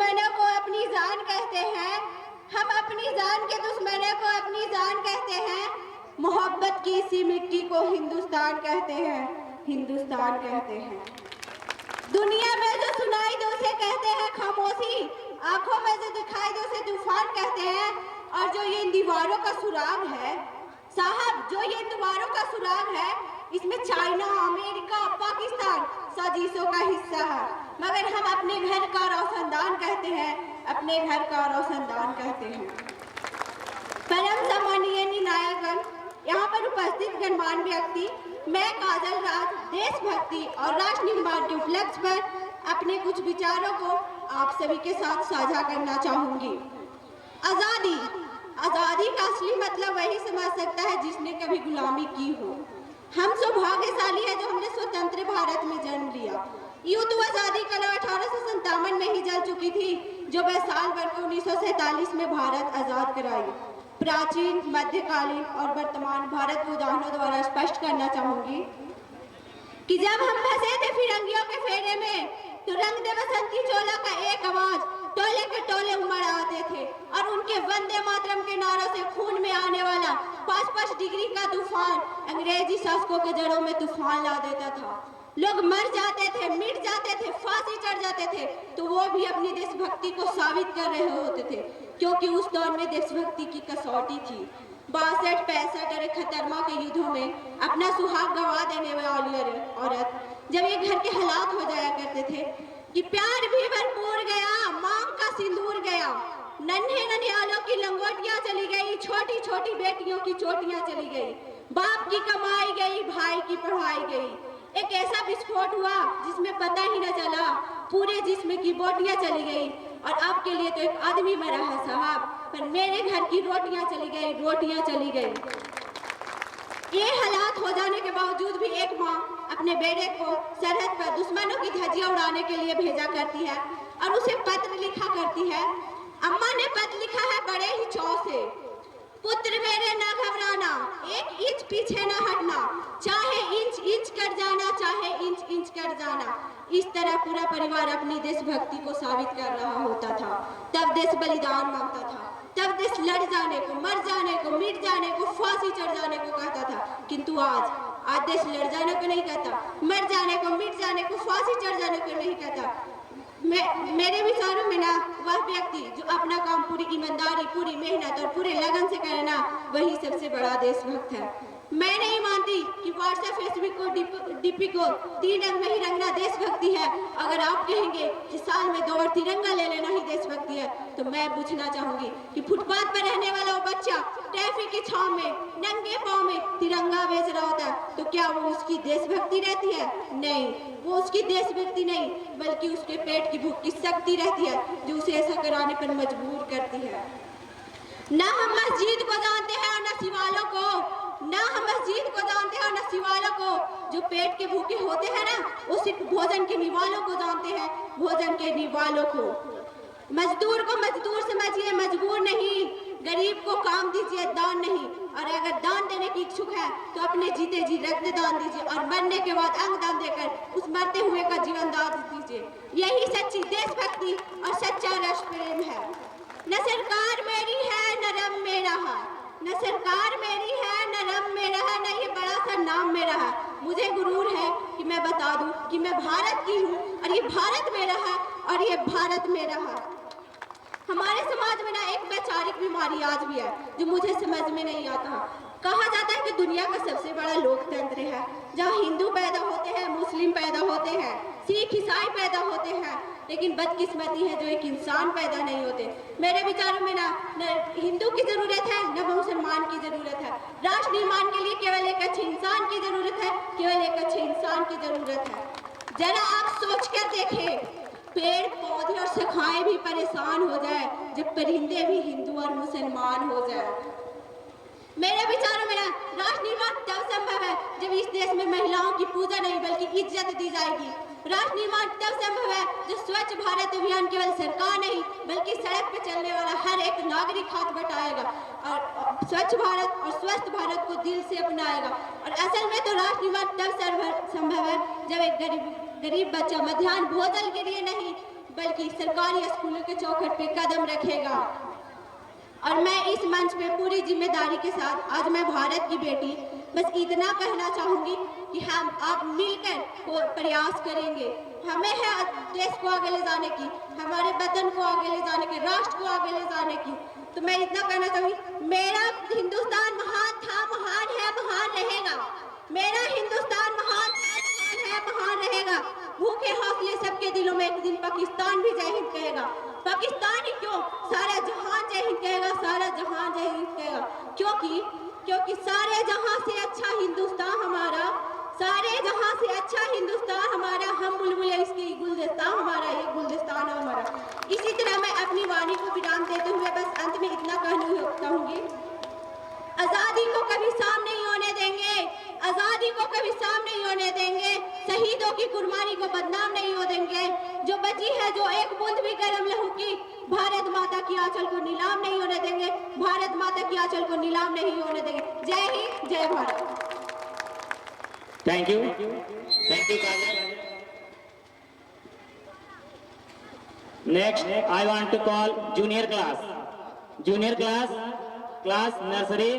दुश्मनों को अपनी जान कहते हैं, हम अपनी जान के दुश्मनों को अपनी जान कहते हैं। मोहब्बत की इसी मिट्टी को हिंदुस्तान कहते हैं, हिंदुस्तान कहते हैं। दुनिया में जो सुनाई दे उसे कहते हैं खामोशी, आंखों में जो दिखाई दे उसे तूफान कहते हैं। और जो ये दीवारों का सुराग है साहब, जो ये दीवारों का सुराग है, इसमें चाइना, अमेरिका, पाकिस्तान साजिशों का हिस्सा है। मगर हम अपने घर का रोशनदान कहते हैं, अपने घर का रोशनदान कहते हैं। परम सम्मानीय नायकगण, यहाँ पर उपस्थित गणमान्य व्यक्ति, मैं काजल राज देशभक्ति और राष्ट्र निर्माण के उपलक्ष्य पर अपने कुछ विचारों को आप सभी के साथ साझा करना चाहूंगी। आजादी, आजादी का असली मतलब वही समझ सकता है जिसने कभी गुलामी की हो। हम सौभाग्यशाली है जो हमने स्वतंत्र भारत में जन्म लिया। यूं तो आजादी कला 1857 में ही जल चुकी थी, जो साल भर को 1947 में भारत आजाद कराई। प्राचीन, मध्यकालीन और वर्तमान भारत के उदाहरणों द्वारा स्पष्ट करना चाहूंगी कि जब हम फंसे थे फिरंगियों के फेरे में, तो रंग दे बसंती चोला का एक आवाज टोले के टोले उमड़ आते थे और उनके वंदे मातरम के नारों से खून में आने वाला 5-5 डिग्री का तूफान अंग्रेजी शासकों के जड़ों में तूफान ला देता था। लोग मर जाते थे, मिट जाते थे, फांसी चढ़ जाते थे, तो वो भी अपनी देशभक्ति को साबित कर रहे होते थे, क्योंकि उस दौर में देशभक्ति की कसौटी थी। 62-65 और 71 के युद्धों में अपना सुहाग गंवा देने वाली औरत जब ये घर के हालात हो जाया करते थे कि प्यार भी भरपूर गया, मांग का सिंदूर गया, नन्हे ननिहालों की लंगोटियां चली गई, छोटी छोटी बेटियों की चोटियां चली गई, बाप की कमाई गई, भाई की पढ़ाई गई। एक ऐसा विस्फोट हुआ जिसमें पता ही न चला, पूरे जिस्म की बोटियां चली गई। और आपके लिए तो एक आदमी मरा है साहब, पर मेरे घर की रोटियां चली गई, रोटियां चली गई। ये हालात हो जाने के बावजूद भी एक माँ अपने बेटे को सरहद पर दुश्मनों की धज्जियां उड़ाने के लिए भेजा करती है और उसे पत्र लिखा करती है। अम्मा ने पत्र लिखा है बड़े ही चाव से, पुत्र मेरे न घबराना, 1 इंच पीछे न हटना, चाहे इंच इंच कर जाना, चाहे इंच इंच कर जाना। इस तरह पूरा परिवार अपनी देशभक्ति को साबित कर रहा होता था। तब देश बलिदान मांगता था, तब देश लड़ जाने को, मर जाने को, मिट जाने को, फांसी चढ़ जाने को कहता था। किंतु आज देश लड़ जाने को नहीं कहता, मर जाने को, मिट जाने को, फांसी चढ़ जाने को नहीं कहता। मेरे विचारों में ना वह व्यक्ति जो अपना काम पूरी ईमानदारी, पूरी मेहनत और पूरे लगन से करे ना, वही सबसे बड़ा देशभक्त है। मैं नहीं मानती कि व्हाट्सएप, फेसबुक को, डीपी को 3 रंग में ही रंगना देशभक्ति है। अगर आप कहेंगे कि साल में 2 बार तिरंगा ले लेना ही देशभक्ति है, तो मैं पूछना चाहूंगी कि फुटपाथ पर रहने वाला वो बच्चा ट्रैफिक की छांव में नंगे पांव में तिरंगा बेच रहा होता है, तो क्या वो उसकी देशभक्ति रहती है? नहीं, वो उसकी देशभक्ति नहीं, बल्कि उसके पेट की भूख की शक्ति रहती है, जो उसे ऐसा कराने पर मजबूर करती है। ना हम मस्जिद को जानते हैं और न शिवालों को, ना हम मस्जिद को जानते हैं और न शिवालों को। जो पेट के भूखे होते हैं ना, वो सिर्फ भोजन के निवालों को जानते हैं, भोजन के निवालों को। मजदूर को मजदूर समझिए, मजबूर नहीं। गरीब को काम दीजिए, दान नहीं। और अगर दान देने की इच्छुक है तो अपने जीते जी रक्त दान दीजिए और मरने के बाद अंग दान देकर उस मरते हुए का जीवन दान दीजिए। यही सच्ची देशभक्ति और सच्चा राष्ट्र प्रेम है। न सरकार मेरी है न रब मेरा है, न सरकार मेरी है न रब मेरा है, न ये बड़ा सा नाम मेरा है। मुझे गुरूर है कि मैं बता दूं कि मैं भारत की हूँ और ये भारत मेरा है और ये भारत मेरा है। हमारे समाज में ना एक वैचारिक बीमारी आज भी है जो मुझे समझ में नहीं आता। कहा जाता है कि दुनिया का सबसे बड़ा लोकतंत्र है, जहाँ हिंदू पैदा होते हैं, मुस्लिम पैदा होते हैं, सिख ईसाई पैदा होते हैं, लेकिन बदकिस्मती है जो एक इंसान पैदा नहीं होते। मेरे विचारों में ना हिंदू की जरूरत है न मुसलमान की जरूरत है। राष्ट्र निर्माण के लिए केवल एक अच्छे इंसान की जरूरत है, केवल एक अच्छे इंसान की जरूरत है। जरा आप सोच कर देखें, पेड़ पौधे और शाखाएं भी परेशान हो जाए जब परिंदे भी हिंदू और मुसलमान हो जाए। मेरे विचारों में ना राष्ट्र निर्माण तब संभव है जब इस देश में महिलाओं की पूजा नहीं बल्कि इज्जत दी जाएगी। राष्ट्र निर्माण तब संभव है जब स्वच्छ भारत अभियान केवल सरकार नहीं बल्कि सड़क पर चलने वाला हर एक नागरिक हाथ बटाएगा और स्वच्छ भारत और स्वस्थ भारत को दिल से अपनाएगा। और असल में तो राष्ट्र निर्माण तब संभव है जब एक गरीब बच्चा मध्याह्न भोजन के लिए नहीं बल्कि सरकारी स्कूलों के चौखट पे कदम रखेगा। और मैं इस मंच पे पूरी जिम्मेदारी के साथ आज मैं भारत की बेटी बस इतना कहना चाहूंगी कि हम आप मिलकर प्रयास करेंगे। हमें है देश को आगे ले जाने की, हमारे वतन को आगे ले जाने की, राष्ट्र को आगे ले जाने की। तो मैं इतना कहना चाहूंगी, मेरा हिंदुस्तान महान था, महान है, महान रहेगा। मेरा हिंदुस्तान महान था, महान है, महान रहेगा। भूखे हौसले सबके दिलों में एक दिन पाकिस्तान भी जय हिंद कहेगा। पाकिस्तान ही क्यों, सारा जहान जय हिंद कहेगा, सारा जहान जय हिंद कहेगा। क्योंकि सारे जहां से अच्छा हिंदुस्तान हमारा, सारे जहां से अच्छा हिंदुस्तान हमारा। हम बुलबुल इसकी गुलदस्तान हमारा, ये गुलदस्तान है हमारा। इसी तरह मैं अपनी वाणी को विराम देते हुए बस अंत में इतना कहना चाहूंगी, आजादी को कभी साम नहीं होने देंगे, आजादी को कभी साम नहीं होने देंगे। शहीदों की कुर्बानी को बदनाम नहीं हो देंगे। जो बची है, जो एक बूंद भी गर्म लहू की, भारत माता की आंचल को नीलाम नहीं होने देंगे। भारत माता की आंचल को नीलाम नहीं होने देंगे। जय हिंद, जय Bharat. Thank you Kajal. Next I want to call junior class, class nursery